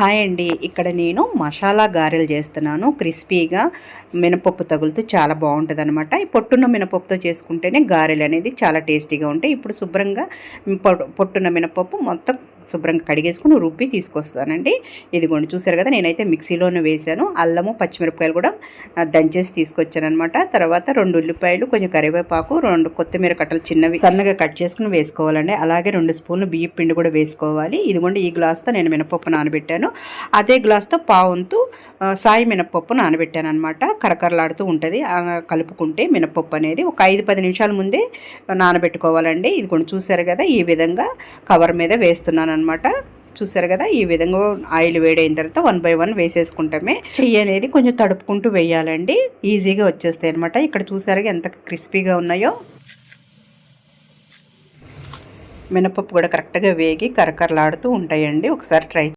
Hi అండి. ఇక్కడ నేను మసాలా గారెలు చేస్తున్నాను. క్రిస్పీగా మినపప్పు తగులుతూ చాలా బాగుంటుందన్నమాట. ఈ పొట్టున్న మినపప్పుతో చేసుకుంటేనే గారెలు అనేది చాలా టేస్టీగా ఉంటాయి. ఇప్పుడు శుభ్రంగా పొట్టున్న మినపప్పు మొత్తం శుభ్రంగా కడిగేసుకుని రుబ్బి తీసుకొస్తానండి. ఇదిగోండి చూసారు కదా, నేనైతే మిక్సీలోనే వేశాను. అల్లము పచ్చిమిరపకాయలు కూడా దంచేసి తీసుకొచ్చానమాట. తర్వాత 2 ఉల్లిపాయలు, కొంచెం కరివేపాకు, 2 కొత్తిమీర కట్టలు చిన్నవి సన్నగా కట్ చేసుకుని వేసుకోవాలండి. అలాగే 2 స్పూన్లు బియ్యం పిండి కూడా వేసుకోవాలి. ఇదిగోండి ఈ గ్లాస్తో నేను మినపప్పు నానబెట్టాను. అదే గ్లాస్తో పావంతు సాయి మినపప్పు నానబెట్టాను అనమాట. కరకరలాడుతూ ఉంటుంది కలుపుకుంటే మినపప్పు అనేది. ఒక 5-10 నిమిషాల ముందే నానబెట్టుకోవాలండి. ఇదిగోండి చూసారు కదా, ఈ విధంగా కవర్ మీద వేస్తున్నాను అనమాట. చూసారు కదా, ఈ విధంగా ఆయిల్ వేడైన తర్వాత 1 బై 1 వేసేసుకుంటామే. చెయ్యి అనేది కొంచెం తడుపుకుంటూ వేయాలండి, ఈజీగా వచ్చేస్తాయి అనమాట. ఇక్కడ చూసారుగా ఎంత క్రిస్పీగా ఉన్నాయో. మినపప్పు కూడా కరెక్ట్గా వేగి కరకరలాడుతూ ఉంటాయండి. ఒకసారి ట్రై